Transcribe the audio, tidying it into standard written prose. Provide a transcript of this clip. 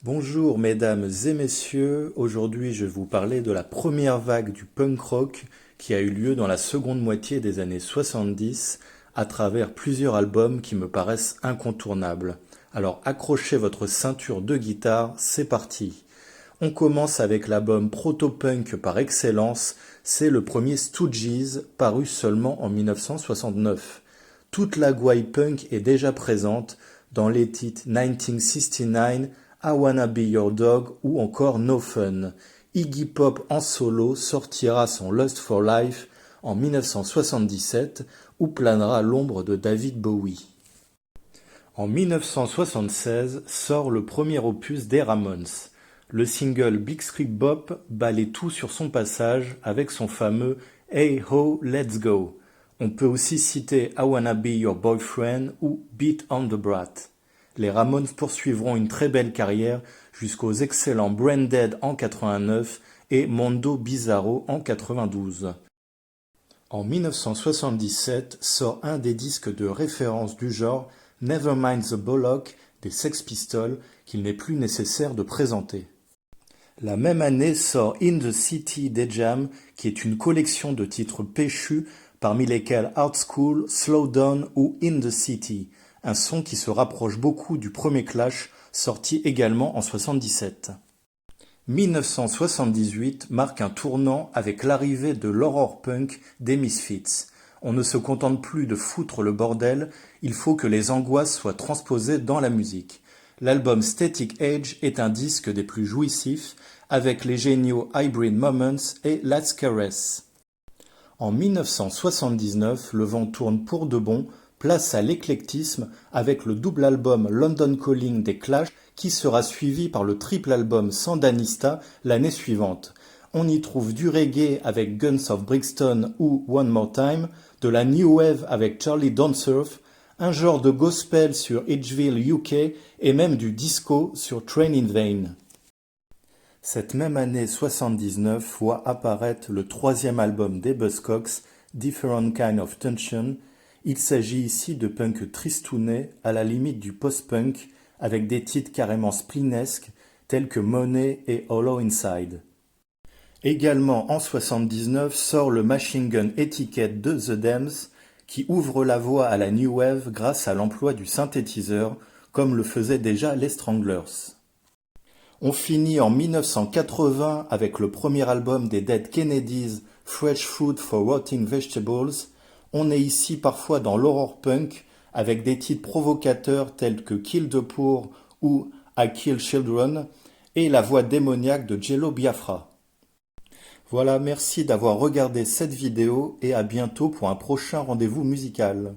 Bonjour mesdames et messieurs, aujourd'hui je vais vous parler de la première vague du punk rock qui a eu lieu dans la seconde moitié des années 70 à travers plusieurs albums qui me paraissent incontournables. Alors accrochez votre ceinture de guitare, c'est parti. On commence avec l'album proto-punk par excellence, c'est le premier Stooges paru seulement en 1969. Toute la gouaille punk est déjà présente dans les titres 1969, I Wanna Be Your Dog ou encore No Fun. Iggy Pop en solo sortira son Lust for Life en 1977 où planera l'ombre de David Bowie. En 1976 sort le premier opus des Ramones. Le single Big Street Bop balaie tout sur son passage avec son fameux Hey Ho, Let's Go. On peut aussi citer I Wanna Be Your Boyfriend ou Beat on the Brat. Les Ramones poursuivront une très belle carrière jusqu'aux excellents Brain Dead en 89 et Mondo Bizarro en 92. En 1977 sort un des disques de référence du genre, Nevermind the Bollock des Sex Pistols, qu'il n'est plus nécessaire de présenter. La même année sort In the City des Jam, qui est une collection de titres péchus, parmi lesquels Art School, Slow Down ou In the City, un son qui se rapproche beaucoup du premier Clash, sorti également en 77. 1978 marque un tournant avec l'arrivée de l'horror punk des Misfits. On ne se contente plus de foutre le bordel, il faut que les angoisses soient transposées dans la musique. L'album Static Age est un disque des plus jouissifs, avec les géniaux Hybrid Moments et Last Caress. En 1979, le vent tourne pour de bon, place à l'éclectisme avec le double album London Calling des Clash qui sera suivi par le triple album Sandinista l'année suivante. On y trouve du reggae avec Guns of Brixton ou One More Time, de la new wave avec Charlie Don't Surf, un genre de gospel sur Edgeville UK et même du disco sur Train in Vain. Cette même année 79 voit apparaître le troisième album des Buzzcocks, Different Kind of Tension. Il s'agit ici de punk tristounet à la limite du post-punk avec des titres carrément splinesques tels que Money et Hollow Inside. Également en 79 sort le Machine Gun Etiquette de The Damned qui ouvre la voie à la New Wave grâce à l'emploi du synthétiseur comme le faisaient déjà les Stranglers. On finit en 1980 avec le premier album des Dead Kennedys, Fresh Food for Rotting Vegetables. On est ici parfois dans l'horror punk avec des titres provocateurs tels que Kill the Poor ou I Kill Children et la voix démoniaque de Jello Biafra. Voilà, merci d'avoir regardé cette vidéo et à bientôt pour un prochain rendez-vous musical.